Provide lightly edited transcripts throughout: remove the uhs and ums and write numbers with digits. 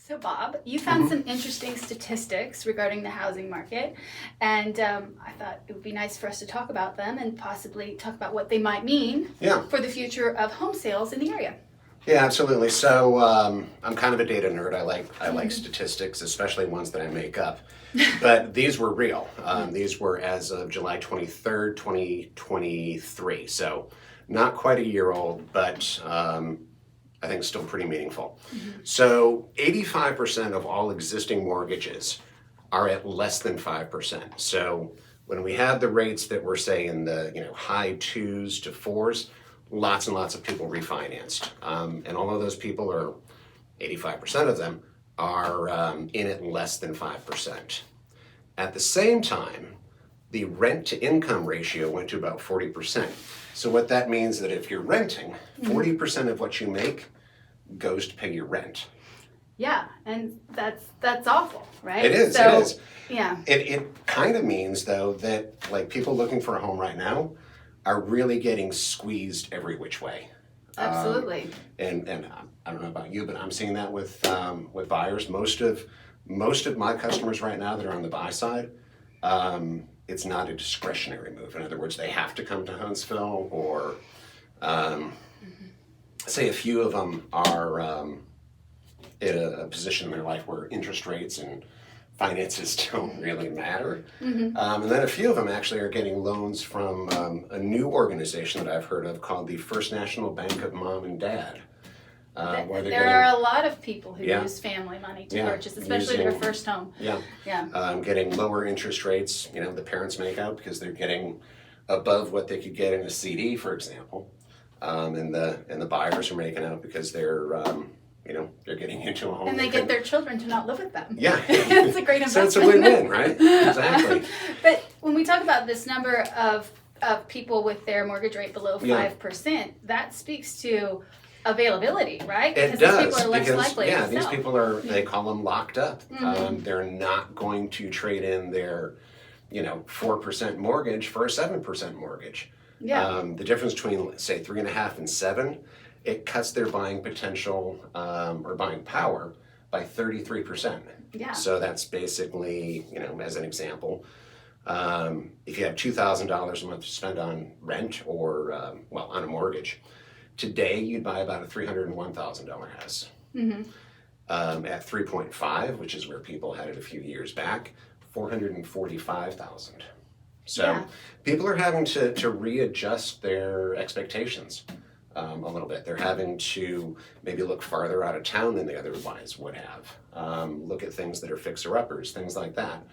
So Bob, you found some interesting statistics regarding the housing market, and I thought it would be nice for us to talk about them and possibly talk about what they might mean for the future of home sales in the area. Yeah, absolutely. So I'm kind of a data nerd. I like statistics, especially ones that I make up. But these were real. These were as of July 23rd, 2023. So not quite a year old, but I think still pretty meaningful. So 85% of all existing mortgages are at less than 5%. So when we had the rates that were, say, in the high 2s to 4s, lots and lots of people refinanced. And although those people are, 85% of them, are in at less than 5%. At the same time, the rent to income ratio went to about 40%. So what that means that if you're renting, 40% of what you make goes to pay your rent. Yeah, and that's awful, right? It is, so, it is. Yeah. It kind of means, though, that like people looking for a home right now are really getting squeezed every which way. Absolutely. And I don't know about you, but I'm seeing that with buyers. Most of my customers right now that are on the buy side, it's not a discretionary move. In other words, they have to come to Huntsville, or say a few of them are in a position in their life where interest rates and finances don't really matter. And then a few of them actually are getting loans from a new organization that I've heard of called the First National Bank of Mom and Dad. There are a lot of people who use family money to purchase, especially their first home. Getting lower interest rates, the parents make out because they're getting above what they could get in a CD, for example. And the buyers are making out because they're getting into a home. And they get their children to not live with them. Yeah. It's a great investment. So it's a win-win, right? Exactly. But when we talk about this number of people with their mortgage rate below 5%, that speaks to availability, right? It does. These people are less likely to these sell. People are, they call them locked up. They're not going to trade in their 4% mortgage for a 7% mortgage. The difference between, say, 3.5 and 7, it cuts their buying potential or buying power by 33%. So that's basically, as an example, if you have $2,000 a month to spend on rent or, on a mortgage, today you'd buy about a $301,000 house. At 3.5, which is where people had it a few years back, $445,000. So people are having to readjust their expectations a little bit. They're having to maybe look farther out of town than they otherwise would have. Look at things that are fixer-uppers, things like that.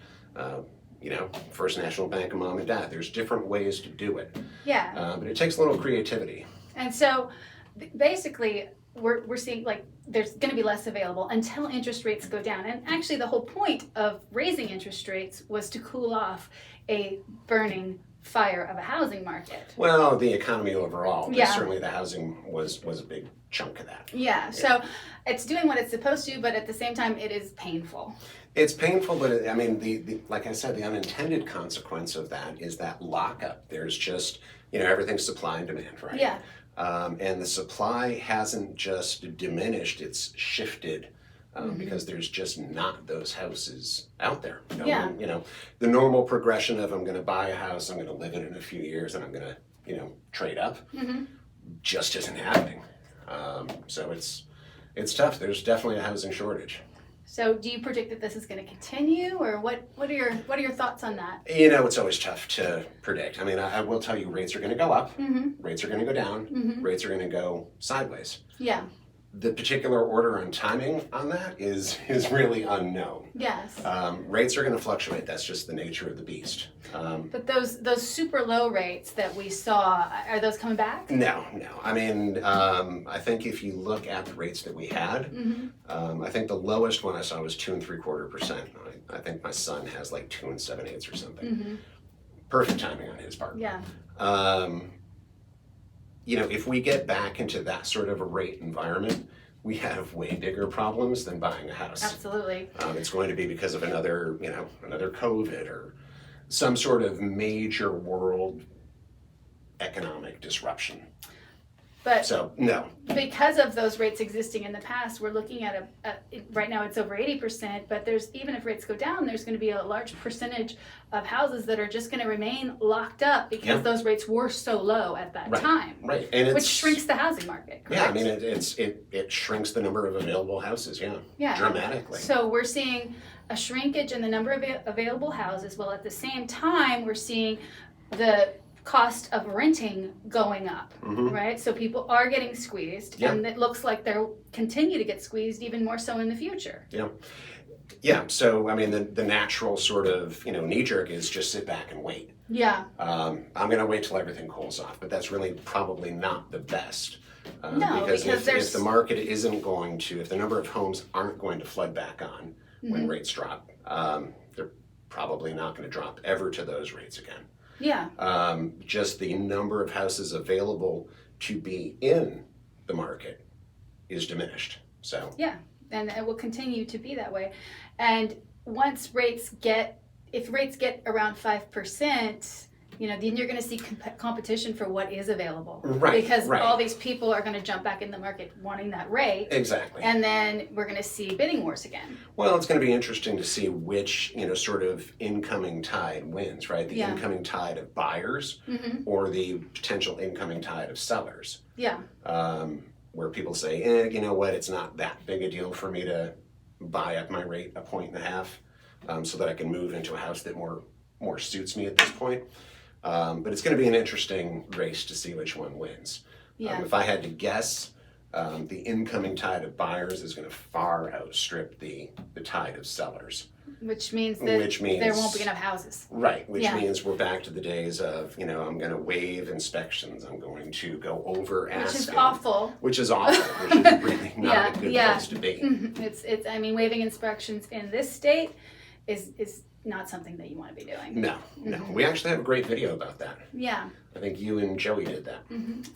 First National Bank of Mom and Dad. There's different ways to do it. But it takes a little creativity. And so basically we're seeing like there's going to be less available until interest rates go down. And actually the whole point of raising interest rates was to cool off a burning fire of a housing market. Well, the economy overall, but certainly the housing was a big chunk of that. So it's doing what it's supposed to, but at the same time it is painful. It's painful, but the like I said, the unintended consequence of that is that lockup. There's just, everything's supply and demand, right? And the supply hasn't just diminished, it's shifted because there's just not those houses out there. The normal progression of I'm going to buy a house, I'm going to live in it in a few years, and I'm going to, trade up, just isn't happening. So it's tough. There's definitely a housing shortage. So do you predict that this is going to continue, or what are your thoughts on that? It's always tough to predict. I will tell you, rates are going to go up, rates are going to go down, rates are going to go sideways. The particular order on timing on that is really unknown. Rates are going to fluctuate. That's just the nature of the beast. But those super low rates that we saw, are those coming back? No. I think if you look at the rates that we had, I think the lowest one I saw was 2.75%. I think my son has like 2 7/8 or something. Perfect timing on his part. If we get back into that sort of a rate environment, we have way bigger problems than buying a house. Absolutely. It's going to be because of another COVID or some sort of major world economic disruption. But So, no. because of those rates existing in the past, we're looking at right now it's over 80%, but even if rates go down, there's going to be a large percentage of houses that are just going to remain locked up because those rates were so low at that time. Right. And which shrinks the housing market. Correct? Yeah, I mean, it shrinks the number of available houses, dramatically. So we're seeing a shrinkage in the number of available houses, while at the same time we're seeing the cost of renting going up, right? So people are getting squeezed, and it looks like they'll continue to get squeezed even more so in the future. Yeah. So I mean, the natural sort of knee jerk is just sit back and wait. Yeah. I'm going to wait till everything cools off, but that's really probably not the best. No, because if the market isn't going to, if the number of homes aren't going to flood back on when rates drop, they're probably not going to drop ever to those rates again. Yeah. Just the number of houses available to be in the market is diminished. So yeah, and it will continue to be that way. And once if rates get around 5%, then you're going to see competition for what is available. Right. Because all these people are going to jump back in the market wanting that rate. Exactly. And then we're going to see bidding wars again. Well, it's going to be interesting to see which, sort of incoming tide wins, right? The incoming tide of buyers or the potential incoming tide of sellers. Yeah. Where people say, you know what, it's not that big a deal for me to buy up my rate 1.5 so that I can move into a house that more suits me at this point. But it's going to be an interesting race to see which one wins. Yeah. If I had to guess, the incoming tide of buyers is going to far outstrip the tide of sellers. Which means there won't be enough houses. Right, which means we're back to the days of, I'm going to waive inspections. I'm going to go over asking. Which is awful. Which is really not a good place to be. It's. I mean, waiving inspections in this state is not something that you want to be doing. No. We actually have a great video about that. Yeah. I think you and Joey did that.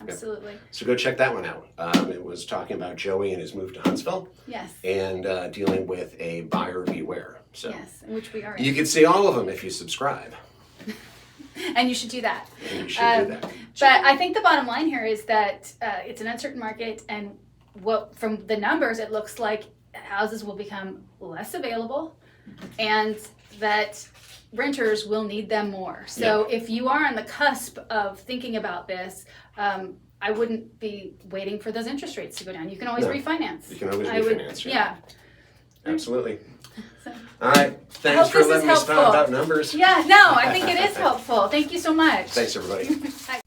Absolutely. Yep. So go check that one out. It was talking about Joey and his move to Huntsville. Yes. And dealing with a buyer beware. So yes, which we are. You can see all of them if you subscribe. And you should do that. And you should do that. But I think the bottom line here is that it's an uncertain market, and from the numbers, it looks like houses will become less available, and that renters will need them more. So if you are on the cusp of thinking about this, I wouldn't be waiting for those interest rates to go down. You can always refinance. You can always refinance. Yeah. Absolutely. So, all right. Thanks for letting me spout about numbers. Yeah, no, I think it is helpful. Thank you so much. Thanks, everybody. Bye.